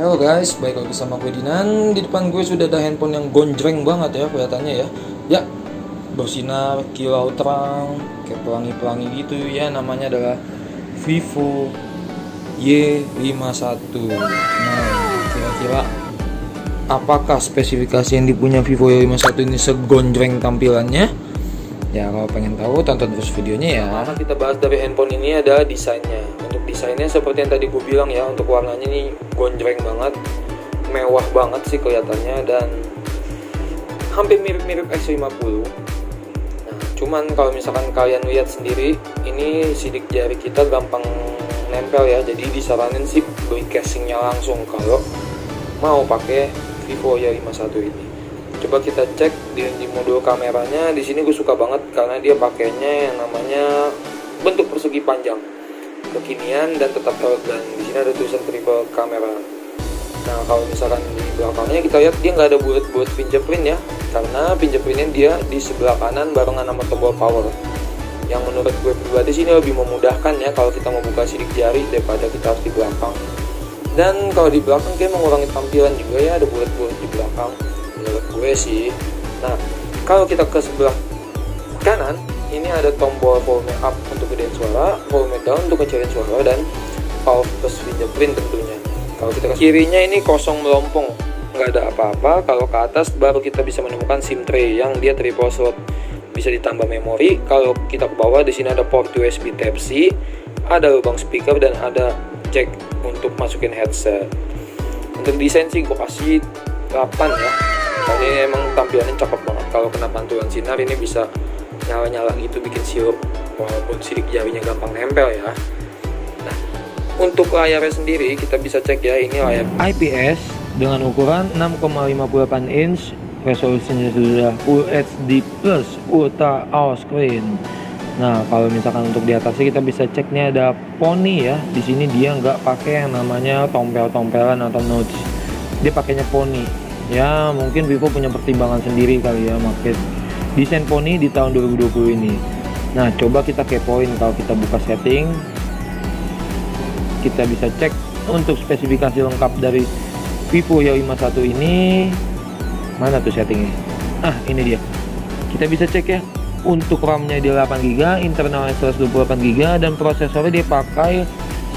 Halo guys, balik lagi sama gue Dinan. Di depan gue sudah ada handphone yang gonjreng banget ya kelihatannya ya. Ya, bersinar kilau terang, kayak pelangi-pelangi gitu ya. Namanya adalah Vivo Y51. Nah, kira-kira apakah spesifikasi yang dipunya Vivo Y51 ini segonjreng tampilannya? Ya, kalau pengen tahu tonton terus videonya ya. Pertama kita bahas dari handphone ini adalah desainnya. Untuk desainnya seperti yang tadi gue bilang ya, untuk warnanya nih gonjreng banget, mewah banget sih kelihatannya, dan hampir mirip-mirip X50. Nah, cuman kalau misalkan kalian lihat sendiri, ini sidik jari kita gampang nempel ya. Jadi disaranin sih beli casingnya langsung kalau mau pakai Vivo Y51 ini. Coba kita cek di modul kameranya. Di sini gue suka banget karena dia pakainya yang namanya bentuk persegi panjang, kekinian dan tetap elegan. Di sini ada tulisan triple kamera. Nah, kalau misalkan di belakangnya kita lihat dia nggak ada bulat-bulat fingerprint ya, karena fingerprintnya dia di sebelah kanan barengan sama tombol power. Yang menurut gue pribadi sini lebih memudahkan ya kalau kita mau buka sidik jari daripada kita harus di belakang. Dan kalau di belakang kayak mengurangi tampilan juga ya, ada bulat-bulat di belakang menurut gue sih. Nah, kalau kita ke sebelah kanan, ini ada tombol volume up untuk gedein suara, volume down untuk kecilin suara, dan power plus fingerprint tentunya. Kalau kita ke kirinya ini kosong melompong, nggak ada apa-apa. Kalau ke atas baru kita bisa menemukan SIM tray yang dia triple slot, bisa ditambah memori. Kalau kita ke bawah, di sini ada port USB Type-C, ada lubang speaker, dan ada jack untuk masukin headset. Untuk desain sih gue kasih 8 ya. Karena ini emang tampilannya cakep banget. Kalau kena pantulan sinar ini bisa nyala-nyala gitu, bikin sirup, walaupun sidik jarinya gampang nempel ya. Nah, untuk layarnya sendiri kita bisa cek ya, ini layar IPS dengan ukuran 6,58 inch, resolusinya sudah Full HD Plus Ultra AMOLED screen. Nah, kalau misalkan untuk di atasnya kita bisa cek nih ada poni ya. Di sini dia nggak pakai yang namanya tompel-tompelan atau notch. Dia pakainya poni. Ya, mungkin Vivo punya pertimbangan sendiri kali ya market desain poni di tahun 2020 ini. Nah, coba kita kepoin. Kalau kita buka setting, kita bisa cek untuk spesifikasi lengkap dari Vivo Y51 ini. Mana tuh settingnya? Ah, ini dia. Kita bisa cek ya. Untuk RAM-nya di 8GB, internalnya 128GB, dan prosesornya dia pakai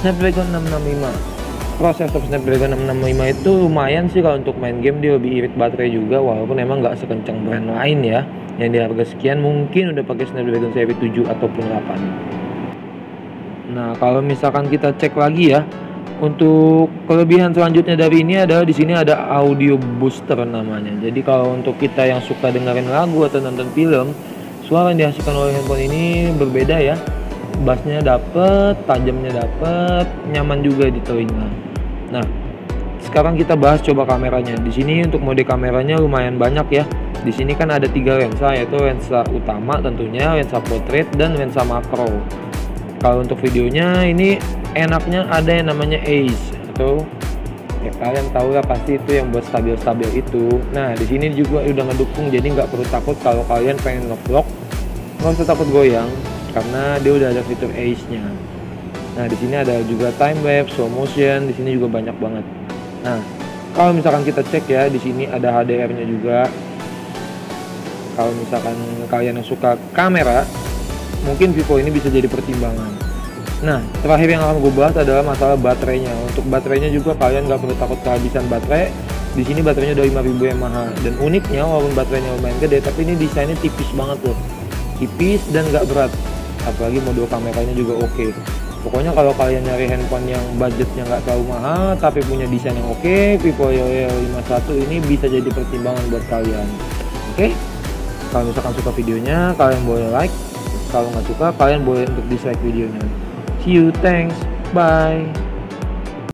Snapdragon 665. Prosesor Snapdragon 665 itu lumayan sih kalau untuk main game, dia lebih irit baterai juga, walaupun emang nggak sekencang brand lain ya yang di harga sekian mungkin udah pakai Snapdragon seri 7 ataupun 8. Nah, kalau misalkan kita cek lagi ya, untuk kelebihan selanjutnya dari ini adalah di sini ada audio booster namanya. Jadi kalau untuk kita yang suka dengerin lagu atau nonton film, suara yang dihasilkan oleh handphone ini berbeda ya. Bassnya dapet, tajamnya dapet, nyaman juga di telinga. Nah, sekarang kita bahas coba kameranya. Di sini untuk mode kameranya lumayan banyak ya. Di sini kan ada 3 lensa, yaitu lensa utama tentunya, lensa portrait, dan lensa makro. Kalau untuk videonya ini enaknya ada yang namanya ACE, atau ya kalian tahu lah pasti itu yang buat stabil-stabil itu. Nah, di sini juga udah ngedukung, jadi nggak perlu takut kalau kalian pengen nge-vlog, nggak usah takut goyang karena dia udah ada fitur ACE-nya. Nah, di sini ada juga time lapse, slow motion, di sini juga banyak banget. Nah, kalau misalkan kita cek ya, di sini ada HDR-nya juga. Kalau misalkan kalian yang suka kamera, mungkin Vivo ini bisa jadi pertimbangan. Nah, terakhir yang akan gue bahas adalah masalah baterainya. Untuk baterainya juga kalian nggak perlu takut kehabisan baterai. Di sini baterainya udah 5000 mAh, dan uniknya walaupun baterainya lumayan gede, tapi ini desainnya tipis banget loh. Tipis dan nggak berat. Apalagi modul kameranya juga oke. Pokoknya kalau kalian nyari handphone yang budgetnya nggak terlalu mahal tapi punya desain yang oke, Vivo Y51 ini bisa jadi pertimbangan buat kalian. Oke? Kalau misalkan suka videonya, kalian boleh like. Kalau nggak suka, kalian boleh untuk dislike videonya. See you, thanks, bye.